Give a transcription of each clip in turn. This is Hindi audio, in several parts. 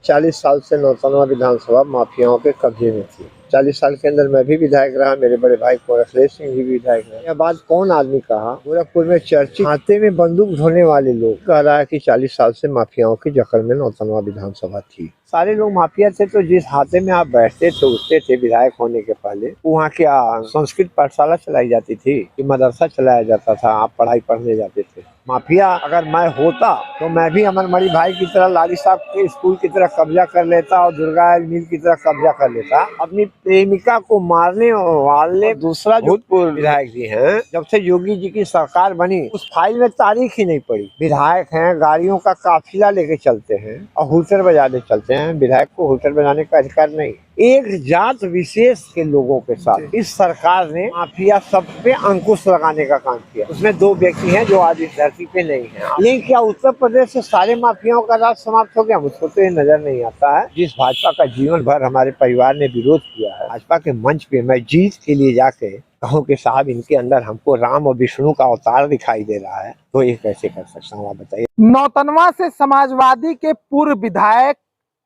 40 साल से नौतनवा विधानसभा माफियाओं के कब्जे में थी। 40 साल के अंदर मैं भी विधायक रहा, मेरे बड़े भाई कुंवर अखिलेश सिंह भी विधायक रहे। यह बात कौन आदमी कहा? गोरखपुर में चर्चित हाथे में बंदूक ढोने वाले लोग कह रहा है कि 40 साल से माफियाओं की जकड़ में नौतनवा विधानसभा थी। सारे लोग माफिया थे, तो जिस हाथे में आप बैठते थे उठते थे विधायक होने के पहले, वहाँ क्या संस्कृत पाठशाला चलाई जाती थी कि मदरसा चलाया जाता था, आप पढ़ाई पढ़ने जाते थे? माफिया अगर मैं होता तो मैं भी अमरमणि भाई की तरह लाली साहब के स्कूल की तरह कब्जा कर लेता और दुर्गा मिल की तरह कब्जा कर लेता। अपनी प्रेमिका को मारने वाले दूसरा भूतपूर्व विधायक जी हैं, जब से योगी जी की सरकार बनी उस फाइल में तारीख ही नहीं पड़ी। विधायक हैं, गाड़ियों का काफिला लेके चलते हैं और हुटर बजाने चलते हैं। विधायक को हुटर बजाने का अधिकार नहीं। एक जात विशेष के लोगों के साथ इस सरकार ने माफिया सब पे अंकुश लगाने का काम किया। उसमें 2 व्यक्ति हैं जो आज इस धरती पे नहीं है। लेकिन क्या उत्तर प्रदेश से सारे माफियाओं का राज समाप्त हो गया? मुझको तो ये नजर नहीं आता है। जिस भाजपा का जीवन भर हमारे परिवार ने विरोध किया है, भाजपा के मंच पे मैं जीत के लिए जाके कहूँ कि साहब इनके अंदर हमको राम और विष्णु का अवतार दिखाई दे रहा है, तो ये कैसे कर सकता हूँ, आप बताइए। नौतनवा से समाजवादी के पूर्व विधायक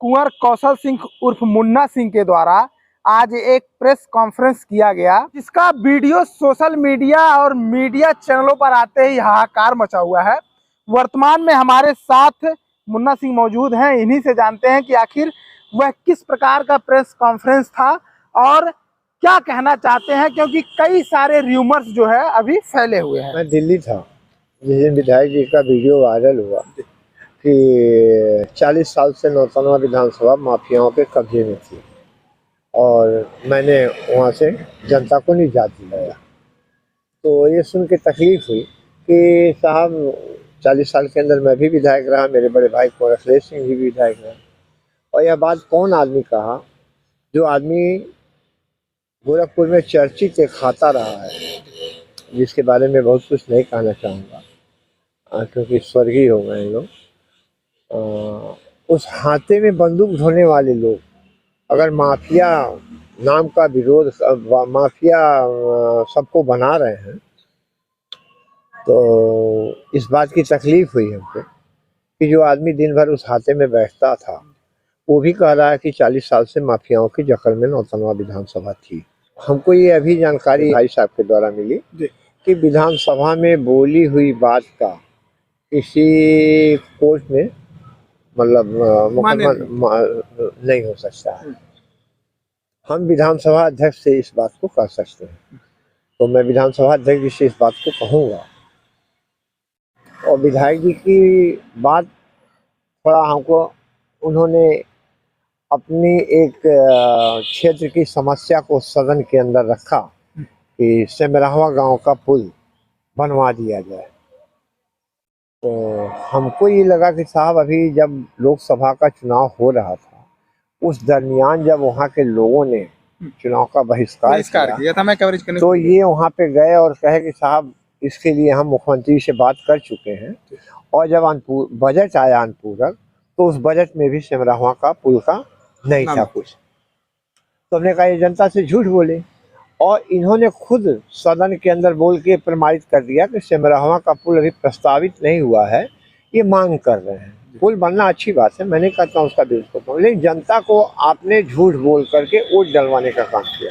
कुंवर कौशल सिंह उर्फ मुन्ना सिंह के द्वारा आज एक प्रेस कॉन्फ्रेंस किया गया, जिसका वीडियो सोशल मीडिया और मीडिया चैनलों पर आते ही हाहाकार मचा हुआ है। वर्तमान में हमारे साथ मुन्ना सिंह मौजूद हैं। इन्हीं से जानते हैं कि आखिर वह किस प्रकार का प्रेस कॉन्फ्रेंस था और क्या कहना चाहते हैं, क्योंकि कई सारे र्यूमर्स जो है अभी फैले हुए हैं। मैं दिल्ली था जिस दिन विधायक जी का वीडियो वायरल हुआ कि 40 साल से नौतनवा विधानसभा माफियाओं के कब्जे में थी और मैंने वहाँ से जनता को निजात दिलाया। तो ये सुन के तकलीफ हुई कि साहब 40 साल के अंदर मैं भी विधायक रहा, मेरे बड़े भाई कुंवर अखिलेश सिंह भी विधायक रहे। और यह बात कौन आदमी कहा? जो आदमी गोरखपुर में चर्चित एक खाता रहा है, जिसके बारे में बहुत कुछ नहीं कहना चाहूँगा क्योंकि स्वर्गीय हो गए लोग। उस हाथे में बंदूक ढोने वाले लोग अगर माफिया नाम का विरोध, माफिया सबको बना रहे हैं, तो इस बात की तकलीफ हुई हमको कि जो आदमी दिन भर उस हाथे में बैठता था वो भी कह रहा है कि 40 साल से माफियाओं की जकड़ में नौतनवा विधानसभा थी। हमको ये अभी जानकारी भाई साहब के द्वारा मिली कि विधानसभा में बोली हुई बात का किसी कोर्ट में मतलब मुकदमा नहीं हो सकता है। हम विधानसभा अध्यक्ष से इस बात को कह सकते हैं, तो मैं विधानसभा अध्यक्ष जी से इस बात को कहूँगा। और विधायक जी की बात थोड़ा हमको, उन्होंने अपनी एक क्षेत्र की समस्या को सदन के अंदर रखा कि सेमराहवा गांव का पुल बनवा दिया जाए। तो हमको ये लगा कि साहब अभी जब लोकसभा का चुनाव हो रहा था उस दरमियान जब वहाँ के लोगों ने चुनाव का बहिष्कार किया था, मैं कवरेज करने तो ये वहाँ पे गए और कहे कि साहब इसके लिए हम मुख्यमंत्री से बात कर चुके हैं। और जब बजट आया अनुपूरक, तो उस बजट में भी सेमराहवा का पुल का नहीं था कुछ। तो हमने कहा ये जनता से झूठ बोले, और इन्होंने खुद सदन के अंदर बोल के प्रमाणित कर दिया कि सेमराहवा का पुल अभी प्रस्तावित नहीं हुआ है, ये मांग कर रहे हैं। पुल बनना अच्छी बात है, मैंने कहता हूँ उसका विरोध करता हूँ, लेकिन जनता को आपने झूठ बोल करके वोट डलवाने का काम किया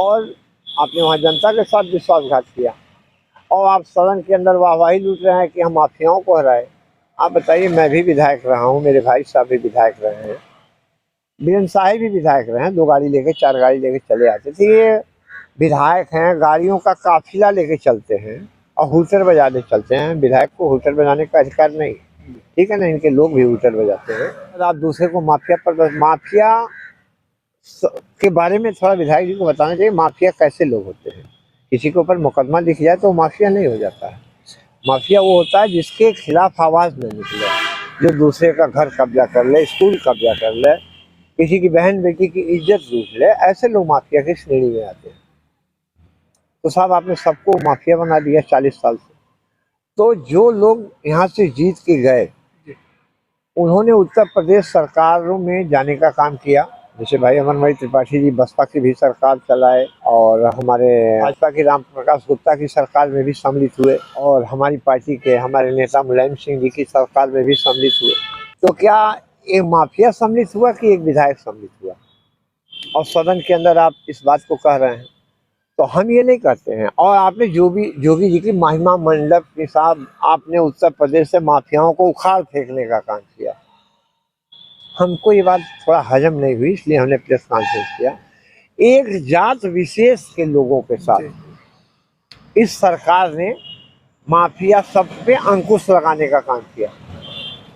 और आपने वहाँ जनता के साथ विश्वासघात किया और आप सदन के अंदर वाहवाही लूट रहे हैं कि हम माफियाओं को हराए। आप बताइए, मैं भी विधायक रहा हूँ, मेरे भाई साहब भी विधायक रहे हैं, बीएन साहिब भी विधायक रहे हैं। 2 गाड़ी लेके 4 गाड़ी लेके चले आते थे। ये विधायक हैं, गाड़ियों का काफिला लेके चलते हैं और हुटर बजाने चलते हैं। विधायक को हुटर बजाने का अधिकार नहीं, ठीक है ना? इनके लोग भी हुटर बजाते हैं। और आप दूसरे को माफिया पर, माफिया के बारे में थोड़ा विधायक जी को बताना चाहिए। माफिया कैसे लोग होते हैं? किसी के ऊपर मुकदमा लिख जाए तो माफिया नहीं हो जाता है। माफिया वो होता है जिसके खिलाफ आवाज न निकले, जो दूसरे का घर कब्जा कर ले, स्कूल कब्जा कर ले, किसी की बहन बेटी की इज्जत लूट ले, ऐसे लोग माफिया की श्रेणी में आते हैं। तो साहब आपने सबको माफिया बना दिया 40 साल से। तो जो लोग यहाँ से जीत के गए उन्होंने उत्तर प्रदेश सरकारों में जाने का काम किया। जैसे भाई अमरमणि त्रिपाठी जी बसपा की भी सरकार चलाए और हमारे भाजपा की राम प्रकाश गुप्ता की सरकार में भी सम्मिलित हुए और हमारी पार्टी के हमारे नेता मुलायम सिंह जी की सरकार में भी सम्मिलित हुए। तो क्या एक माफिया सम्मिलित हुआ कि एक विधायक सम्मिलित हुआ? और सदन के अंदर आप इस बात को कह रहे हैं, तो हम ये नहीं करते हैं। और आपने जोगी जी की महिमा मंडप के साथ आपने उत्तर प्रदेश से माफियाओं को उखाड़ फेंकने का काम किया। हमको ये बात थोड़ा हजम नहीं हुई, इसलिए हमने प्रेस कॉन्फ्रेंस किया। एक जात विशेष के लोगों के साथ इस सरकार ने माफिया सब पे अंकुश लगाने का काम किया।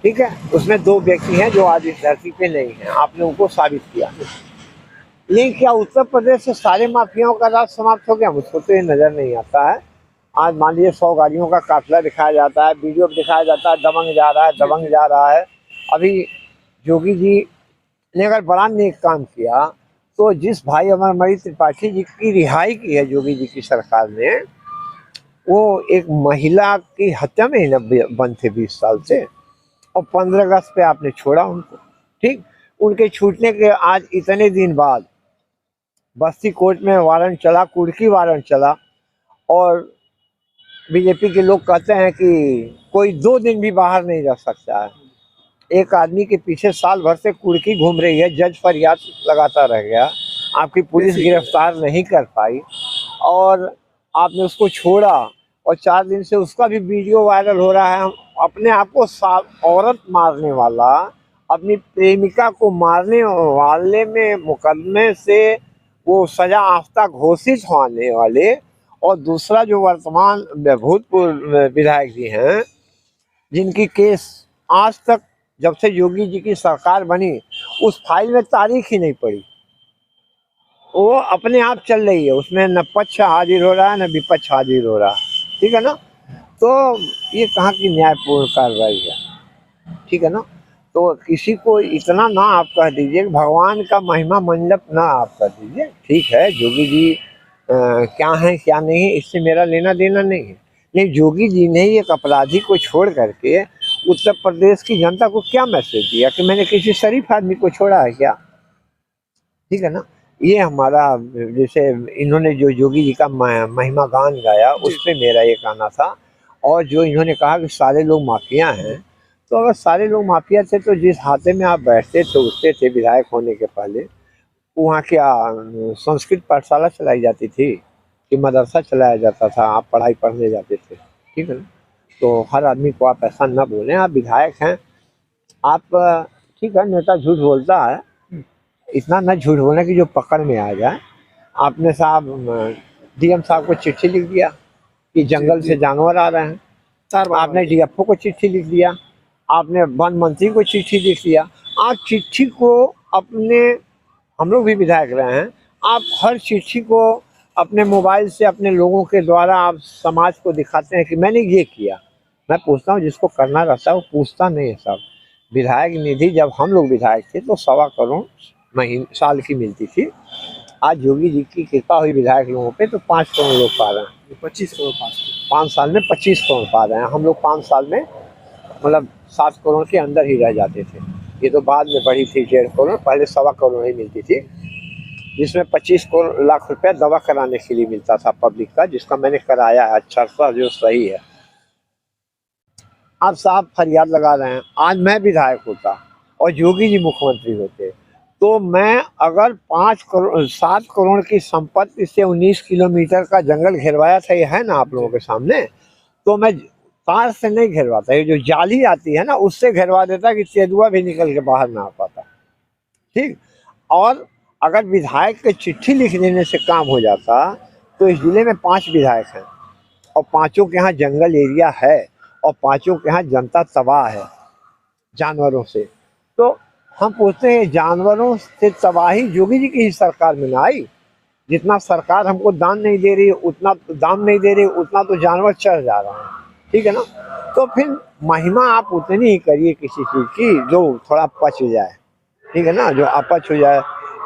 ठीक है, उसमें 2 व्यक्ति हैं जो आज इस धरती पे नहीं है, आपने उनको साबित किया। लेकिन क्या उत्तर प्रदेश से सारे माफियाओं का राज समाप्त हो गया? मुझको तो ये नजर नहीं आता है। आज मान लीजिए 100 गाड़ियों का काफिला दिखाया जाता है, वीडियो दिखाया जाता है, दबंग जा रहा है, दबंग जा रहा है। अभी जोगी जी ने अगर बड़ा नेक काम किया, तो जिस भाई अमरमणि त्रिपाठी जी की रिहाई की है जोगी जी की सरकार ने, वो एक महिला की हत्या में ही न बंद थे 20 साल से, और 15 अगस्त पे आपने छोड़ा उनको। ठीक, उनके छूटने के आज इतने दिन बाद बस्ती कोर्ट में वारंट चला, कुर्की वारंट चला, और बीजेपी के लोग कहते हैं कि कोई 2 दिन भी बाहर नहीं रह सकता है। एक आदमी के पीछे साल भर से कुर्की घूम रही है, जज फरियाद लगाता रह गया, आपकी पुलिस गिरफ्तार नहीं कर पाई, और आपने उसको छोड़ा, और 4 दिन से उसका भी वीडियो वायरल हो रहा है। अपने आप को औरत मारने वाला, अपनी प्रेमिका को मारने वाले में मुकदमे से वो सजा आफ्ता घोषित होने वाले, और दूसरा जो वर्तमान भूतपूर्व विधायक जी हैं, जिनकी केस आज तक जब से योगी जी की सरकार बनी उस फाइल में तारीख ही नहीं पड़ी, वो अपने आप चल रही है, उसमें न पक्ष हाजिर हो रहा है न विपक्ष हाजिर हो रहा है। ठीक है ना, तो ये कहाँ की न्यायपूर्ण कार्रवाई है? ठीक है ना, तो किसी को इतना ना आप कह दीजिए, भगवान का महिमा मंडप ना आप कह दीजिए। ठीक है, जोगी जी क्या है क्या नहीं, इससे मेरा लेना देना नहीं है, लेकिन जोगी जी ने एक अपराधी को छोड़ करके उत्तर प्रदेश की जनता को क्या मैसेज दिया कि मैंने किसी शरीफ आदमी को छोड़ा है क्या? ठीक है ना, ये हमारा, जैसे इन्होंने जो जोगी जी का महिमा गान गाया, उस पर मेरा ये कहना था। और जो इन्होंने कहा कि सारे लोग माफिया हैं, तो अगर सारे लोग माफिया थे तो जिस हाथे में आप बैठते थे उठते थे विधायक होने के पहले, वहाँ क्या संस्कृत पाठशाला चलाई जाती थी कि मदरसा चलाया जाता था, आप पढ़ाई पढ़ने जाते थे? ठीक है ना, तो हर आदमी को आप ऐसा ना बोलें। आप विधायक हैं, आप ठीक है, नेता झूठ बोलता है, इतना न झूठ बोलना कि जो पकड़ में आ जाए। आपने साहब डीएम साहब को चिट्ठी लिख दिया कि जंगल से जानवर आ रहे हैं, आपने डीएफओ को चिट्ठी लिख दिया, आपने वन मंत्री को चिट्ठी लिख दिया। आप चिट्ठी को अपने, हम लोग भी विधायक रहे हैं, आप हर चिट्ठी को अपने मोबाइल से अपने लोगों के द्वारा आप समाज को दिखाते हैं कि मैंने ये किया। मैं पूछता हूँ, जिसको करना रहता है वो पूछता नहीं है साहब। विधायक निधि जब हम लोग विधायक थे तो 1.25 करोड़ साल की मिलती थी। आज योगी जी की कृपा हुई विधायक लोगों पे तो 5 करोड़ लोग पा रहे हैं, 25 करोड़ 5 साल में 25 करोड़ पा रहे हैं। हम लोग 5 साल में मतलब 7 करोड़ के अंदर ही रह जाते थे। ये तो बाद में बढ़ी थी 1.5 करोड़, पहले 1.25 करोड़ ही मिलती थी, जिसमें 25 करोड़ लाख रुपया दवा कराने के लिए मिलता था पब्लिक का, जिसका मैंने कराया है अच्छा सा, जो सही है। आप साहब फरियाद लगा रहे हैं, आज मैं विधायक होता और योगी जी मुख्यमंत्री होते तो मैं अगर 7 करोड़ की संपत्ति से 19 किलोमीटर का जंगल घेरवाया था, ये है ना आप लोगों के सामने, तो मैं तार से नहीं घेरवाता, ये जो जाली आती है ना उससे घेरवा देता कि तेंदुआ भी निकल के बाहर ना आ पाता। ठीक, और अगर विधायक के चिट्ठी लिख देने से काम हो जाता तो इस जिले में 5 विधायक हैं और 5 के यहाँ जंगल एरिया है और 5 के यहाँ जनता तबाह है जानवरों से। तो हम पूछते हैं, जानवरों से तबाही योगी जी की ही सरकार में ना आई? जितना सरकार हमको दान नहीं दे रही, उतना दाम नहीं दे रही, उतना तो जानवर चढ़ जा रहा है। ठीक है ना, तो फिर महिमा आप उतनी ही करिए किसी चीज़ की जो थोड़ा पच जाए। ठीक है ना, जो अपच हो जाए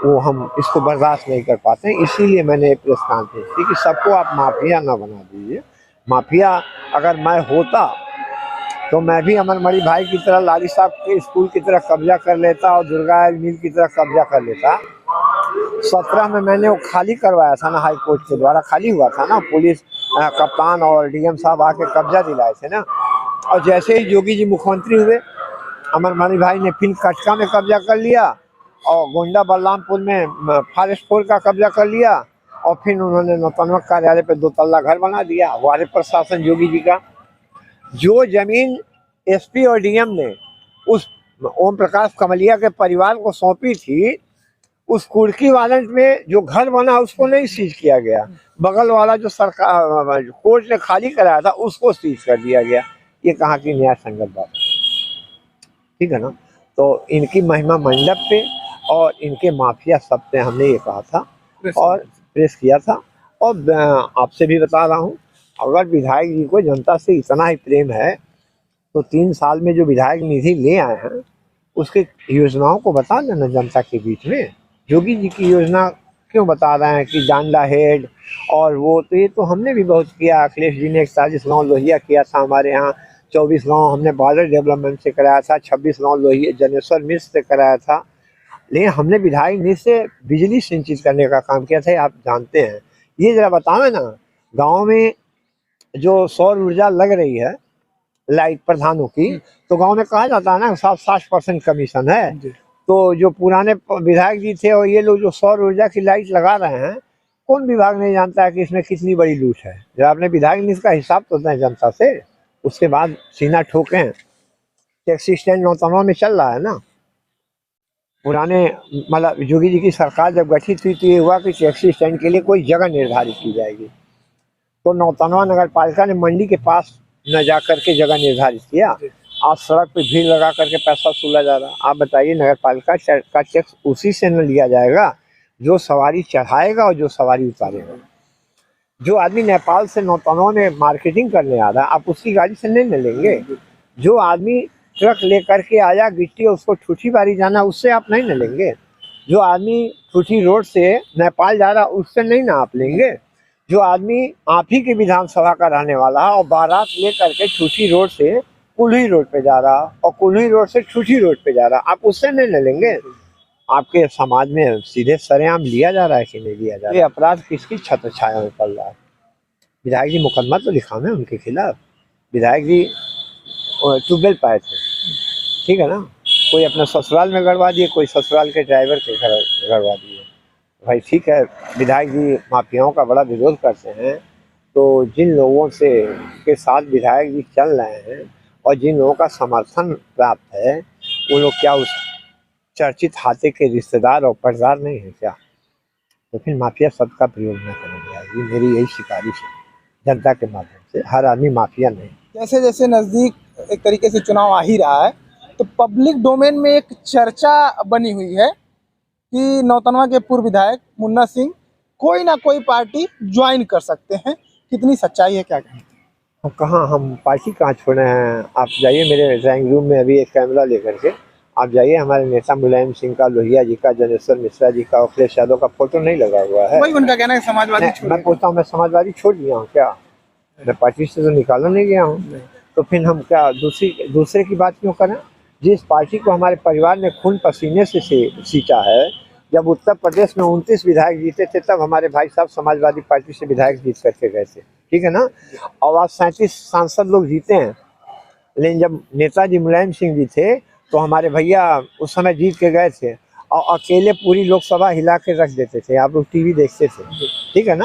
वो हम इसको बर्दाश्त नहीं कर पाते हैं। इसीलिए मैंने प्रेस कॉन्फ्रेंस की कि सबको आप माफिया ना बना दीजिए। माफिया अगर मैं होता तो मैं भी अमरमणि भाई की तरह लाली साहब के स्कूल की तरह कब्जा कर लेता और दुर्गा मिल की तरह कब्जा कर लेता। 17 में मैंने वो खाली करवाया था ना, हाई कोर्ट के द्वारा खाली हुआ था ना, पुलिस कप्तान और डीएम साहब आके कब्जा दिलाए थे ना। और जैसे ही योगी जी मुख्यमंत्री हुए अमरमणि भाई ने फिर कटका में कब्जा कर लिया और गोंडा बलरामपुर में फॉरेस्ट फोर्स का कब्जा कर लिया और फिर उन्होंने नौतनवा कार्यालय पे 2 तल्ला घर बना दिया। वारे प्रशासन योगी जी का जो जमीन एसपी और डीएम ने उस ओम प्रकाश कमलिया के परिवार को सौंपी थी, उस कुर्की वारंट में जो घर बना उसको नहीं सीज किया गया, बगल वाला जो सरकार कोर्ट ने खाली कराया था उसको सीज कर दिया गया। ये कहाँ की न्याय संगत बात है, ठीक है ना। तो इनकी महिमा मंडप पे और इनके माफिया सब पे हमने ये कहा था और प्रेस किया था। और आपसे भी बता रहा हूँ, अगर विधायक जी को जनता से इतना ही प्रेम है तो 3 साल में जो विधायक निधि ले आए हैं उसके योजनाओं को बता देना जनता के बीच में। योगी जी की योजना क्यों बता रहे हैं कि डांडा हेड और वो, तो ये तो हमने भी बहुत किया। अखिलेश जी ने 41 गाँव लोहिया किया था हमारे यहाँ, 24 गाँव हमने बॉर्डर डेवलपमेंट से कराया था, 26 गाँव लोहिया जनेश्वर मिश्र से कराया था। लेकिन हमने विधायक निधि से बिजली सिंचित करने का काम किया था, आप जानते हैं। ये जरा बतावे ना, गाँव में जो सौर ऊर्जा लग रही है लाइट प्रधानों की, तो गांव में कहा जाता है ना 60% कमीशन है। तो जो पुराने विधायक जी थे और ये लोग जो सौर ऊर्जा की लाइट लगा रहे हैं, कौन विभाग नहीं जानता है कि इसमें कितनी बड़ी लूट है। जब आपने विधायक निधि का हिसाब तो दें जनता से, उसके बाद सीना ठोकें। टैक्सी स्टैंड नौतनवा में चल रहा है ना, पुराने मतलब योगी जी की सरकार जब गठित हुई तो ये हुआ कि टैक्सी स्टैंड के लिए कोई जगह निर्धारित की जाएगी। तो नौतनवा नगर पालिका ने मंडी के पास न जा करके जगह निर्धारित किया, आज सड़क पे भीड़ लगा करके पैसा वसूला जा रहा। आप बताइए, नगर पालिका का टैक्स उसी से न लिया जाएगा जो सवारी चढ़ाएगा और जो सवारी उतारेगा। जो आदमी नेपाल से नौतनवा में मार्केटिंग करने आ रहा है, आप उसकी गाड़ी से नहीं न लेंगे। जो आदमी ट्रक लेकर के आया गिट्टी उसको ठूठी बारी जाना, उससे आप नहीं न लेंगे। जो आदमी ठूठी रोड से नेपाल जा रहा उससे नहीं ना आप लेंगे। जो आदमी आप ही के विधानसभा का रहने वाला है और बारात लेकर के ठूठी रोड से कुल्ही रोड पे जा रहा और कुल्ही रोड से ठूठी रोड पे जा रहा, आप उससे नहीं ले लेंगे। आपके समाज में सीधे सरेआम लिया जा रहा है कि नहीं लिया जा रहा है? ये अपराध किसकी छत्र छाया में पड़ रहा है? विधायक जी मुकदमा तो लिखावे उनके खिलाफ। विधायक जी ट्यूबवेल पाए थे, ठीक है ना, कोई अपने ससुराल में गड़वा दिए, कोई ससुराल के ड्राइवर के घर गड़वा दिए। भाई ठीक है, विधायक जी माफियाओं का बड़ा विरोध करते हैं, तो जिन लोगों से के साथ विधायक जी चल रहे हैं और जिन लोगों का समर्थन प्राप्त है, वो लोग क्या उस चर्चित हाथे के रिश्तेदार और कर्जदार नहीं है क्या? तो फिर माफिया सबका प्रयोग न करना चाहिए। मेरी यही सिफारिश है जनता के माध्यम से, हर आदमी माफिया नहीं। जैसे जैसे नज़दीक एक तरीके से चुनाव आ ही रहा है, तो पब्लिक डोमेन में एक चर्चा बनी हुई है कि नौतनवा के पूर्व विधायक मुन्ना सिंह कोई ना कोई पार्टी ज्वाइन कर सकते हैं। कितनी सच्चाई है, क्या कहें? कहाँ हम पार्टी कहाँ छोड़े हैं? आप जाइए मेरे ड्राइंग रूम में, अभी एक कैमरा लेकर के आप जाइए, हमारे नेता मुलायम सिंह का, लोहिया जी का, जनेश्वर मिश्रा जी का, अखिलेश यादव का फोटो नहीं लगा हुआ है। वही उनका कहना है समाजवादी मैं पूछता हूँ, मैं समाजवादी छोड़ दिया हूँ क्या? मैं पार्टी से तो निकाला नहीं गया हूँ, तो फिर हम क्या दूसरे की बात क्यों करें? जिस पार्टी को हमारे परिवार ने खून पसीने से सींचा है, जब उत्तर प्रदेश में 29 विधायक जीते थे तब हमारे भाई साहब समाजवादी पार्टी से विधायक जीत करके गए थे, ठीक है ना। और आज 37 सांसद लोग जीते हैं, लेकिन जब नेताजी मुलायम सिंह जी थे तो हमारे भैया उस समय जीत के गए थे और अकेले पूरी लोकसभा हिला के रख देते थे। आप लोग टीवी देखते थे, ठीक है ना।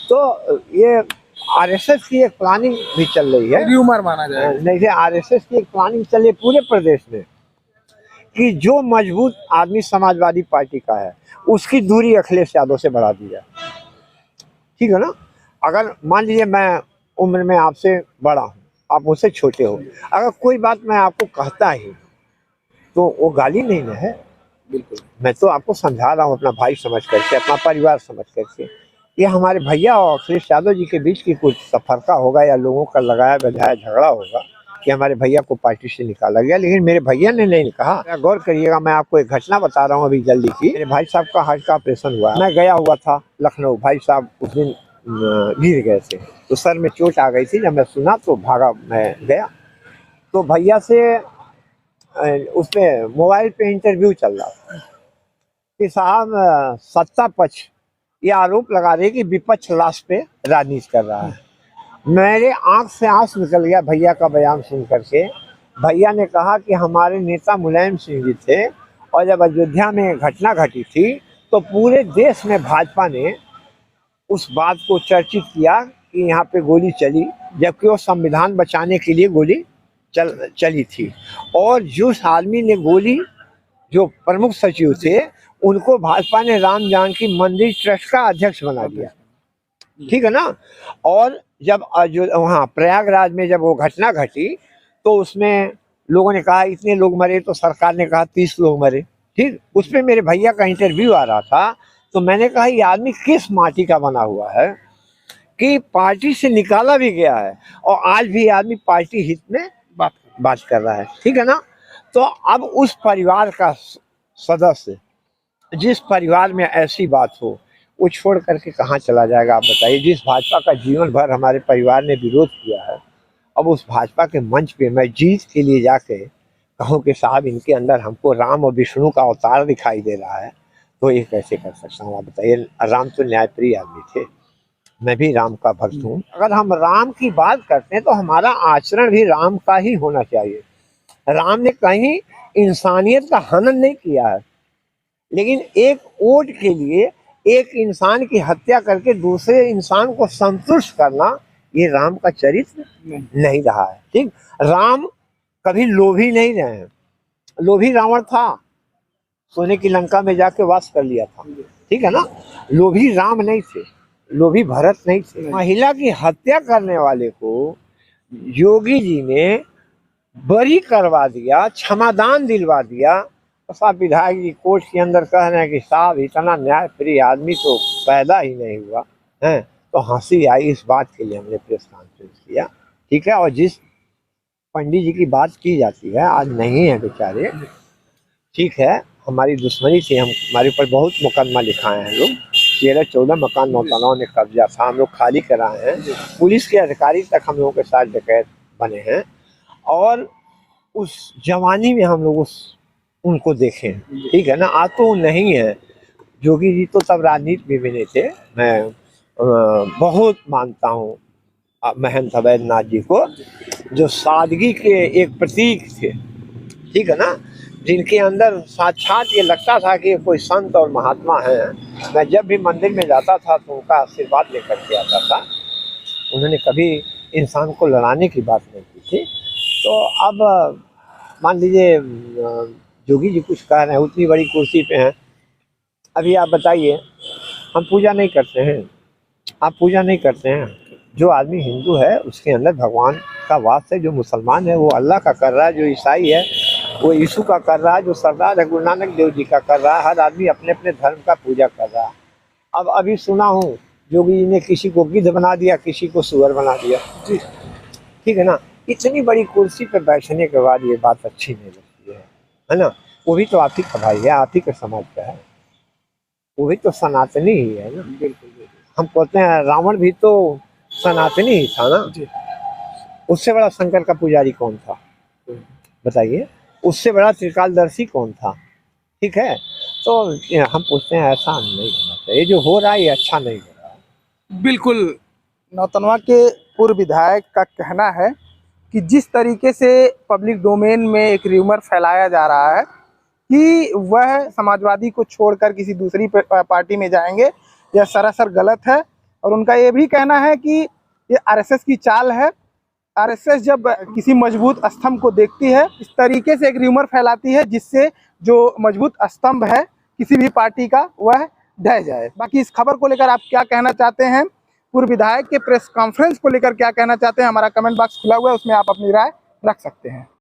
तो ये आरएसएस की एक प्लानिंग भी चल रही है, र्यूमर माना जाए, नहीं, आरएसएस की एक प्लानिंग चल रही है पूरे प्रदेश में कि जो मजबूत आदमी समाजवादी पार्टी का है उसकी दूरी अखिलेश यादव से बढ़ा दी जाए, ठीक है ना। अगर मान लीजिए मैं उम्र में आपसे बड़ा हूँ, आप मुझसे छोटे हो, अगर कोई बात मैं आपको कहता ही तो वो गाली नहीं ना है। बिल्कुल, मैं तो आपको समझा रहा हूँ अपना भाई समझ करके, अपना परिवार समझ करके। ये हमारे भैया और अखिलेश यादव जी के बीच की कुछ फर्का होगा या लोगों का लगाया बजाया झगड़ा होगा कि हमारे भैया को पार्टी से निकाला गया, लेकिन मेरे भैया ने नहीं कहा। गौर करिएगा, मैं आपको एक घटना बता रहा हूँ अभी जल्दी की। मेरे भाई साहब का हार्ट का ऑपरेशन हुआ, मैं गया हुआ था लखनऊ। भाई साहब उस दिन गिर गए थे तो सर में चोट आ गई थी। जब मैं सुना तो भागा, मैं गया तो भैया से उस पर मोबाइल पे इंटरव्यू चल रहा था कि साहब सत्ता पक्ष ये आरोप लगा रहे कि विपक्ष लाश पे राजनीति कर रहा है। मेरे आंख से आंसू निकल गया भैया का बयान सुन करके भैया ने कहा कि हमारे नेता मुलायम सिंह जी थे, और जब अयोध्या में घटना घटी थी तो पूरे देश में भाजपा ने उस बात को चर्चित किया कि यहाँ पे गोली चली, जबकि वो संविधान बचाने के लिए गोली चली थी। और जिस आदमी ने गोली, जो प्रमुख सचिव थे, उनको भाजपा ने राम जानकी मंदिर ट्रस्ट का अध्यक्ष बना दिया, ठीक है ना। और जब वहाँ प्रयागराज में जब वो घटना घटी तो उसमें लोगों ने कहा इतने लोग मरे, तो सरकार ने कहा 30 लोग मरे, ठीक। उस पर मेरे भैया का इंटरव्यू आ रहा था, तो मैंने कहा ये आदमी किस माटी का बना हुआ है कि पार्टी से निकाला भी गया है और आज भी आदमी पार्टी हित में बात कर रहा है, ठीक है ना। तो अब उस परिवार का सदस्य, जिस परिवार में ऐसी बात हो, वो छोड़ करके कहाँ चला जाएगा आप बताइए। जिस भाजपा का जीवन भर हमारे परिवार ने विरोध किया है, अब उस भाजपा के मंच पे मैं जीत के लिए जाके कहूँ कि साहब इनके अंदर हमको राम और विष्णु का अवतार दिखाई दे रहा है, तो ये कैसे कर सकता हूँ आप बताइए। राम तो न्यायप्रिय आदमी थे, मैं भी राम का भक्त हूँ। अगर हम राम की बात करते हैं तो हमारा आचरण भी राम का ही होना चाहिए। राम ने कहीं इंसानियत का हनन नहीं किया है, लेकिन एक वोट के लिए एक इंसान की हत्या करके दूसरे इंसान को संतुष्ट करना, ये राम का चरित्र नहीं रहा है, ठीक। राम कभी लोभी नहीं रहे हैं। लोभी रावण था, सोने की लंका में जाके वास कर लिया था, ठीक है ना। लोभी राम नहीं थे, लोभी भरत नहीं थे। महिला की हत्या करने वाले को योगी जी ने बरी करवा दिया, क्षमादान दिलवा दिया। तो साहब विधायक जी कोर्ट के अंदर कह रहे हैं कि साहब इतना न्याय प्रिय आदमी तो पैदा ही नहीं हुआ है। तो हंसी आई, इस बात के लिए हमने प्रेस कॉन्फ्रेंस किया, ठीक है। और जिस पंडित जी की बात की जाती है, आज नहीं है बेचारे, ठीक है। हमारी दुश्मनी से हमारे ऊपर बहुत मुकदमा लिखाए हैं लोग, 13-14 मकान नौतनों ने कब्जा था, हम लोग खाली कराए हैं। पुलिस के अधिकारी तक हम लोगों के साथ डकैत बने हैं, और उस जवानी में हम लोग उनको देखें, ठीक है ना। आज तो नहीं है। योगी जी तो तब राजनीति में नहीं थे। मैं बहुत मानता हूँ महंत अवैधनाथ जी को, जो सादगी के एक प्रतीक थे, ठीक है ना। जिनके अंदर साक्षात ये लगता था कि कोई संत और महात्मा है। मैं जब भी मंदिर में जाता था तो उनका आशीर्वाद लेकर के आता था। उन्होंने कभी इंसान को लड़ाने की बात नहीं की थी। तो अब मान लीजिए योगी जी कुछ कह रहे हैं, उतनी बड़ी कुर्सी पे हैं। अभी आप बताइए, हम पूजा नहीं करते हैं, आप पूजा नहीं करते हैं। जो आदमी हिंदू है उसके अंदर भगवान का वास है। जो मुसलमान है वो अल्लाह का कर रहा है, जो ईसाई है वो यीशु का कर रहा है, जो सरदार है गुरु नानक देव जी का कर रहा है। हर आदमी अपने अपने धर्म का पूजा कर रहा है। अब अभी सुना हूँ योगी जी ने किसी को गिद्ध बना दिया, किसी को सुअर बना दिया, ठीक है ना। इतनी बड़ी कुर्सी पर बैठने के बाद ये बात अच्छी नहीं लगती है ना। वो भी तो आप ही का भाई है, आप ही का समाज का है, वो भी तो सनातनी ही है ना। बिल्कुल। हम कहते हैं रावण भी तो सनातनी ही था ना। उससे बड़ा शंकर का पुजारी कौन था बताइए, उससे बड़ा त्रिकालदर्शी कौन था, ठीक है। तो हम पूछते हैं ऐसा नहीं होना चाहिए, जो हो रहा है ये अच्छा नहीं हो रहा है। बिल्कुल। नौतनवा के पूर्व विधायक का कहना है कि जिस तरीके से पब्लिक डोमेन में एक र्यूमर फैलाया जा रहा है कि वह समाजवादी को छोड़कर किसी दूसरी पार्टी में जाएंगे, यह सरासर गलत है। और उनका ये भी कहना है कि ये आरएसएस की चाल है। आरएसएस जब किसी मजबूत स्तंभ को देखती है, इस तरीके से एक र्यूमर फैलाती है जिससे जो मजबूत स्तंभ है किसी भी पार्टी का वह ढह जाए। बाकी इस खबर को लेकर आप क्या कहना चाहते हैं, पूर्व विधायक के प्रेस कॉन्फ्रेंस को लेकर क्या कहना चाहते हैं, हमारा कमेंट बॉक्स खुला हुआ है, उसमें आप अपनी राय रख सकते हैं।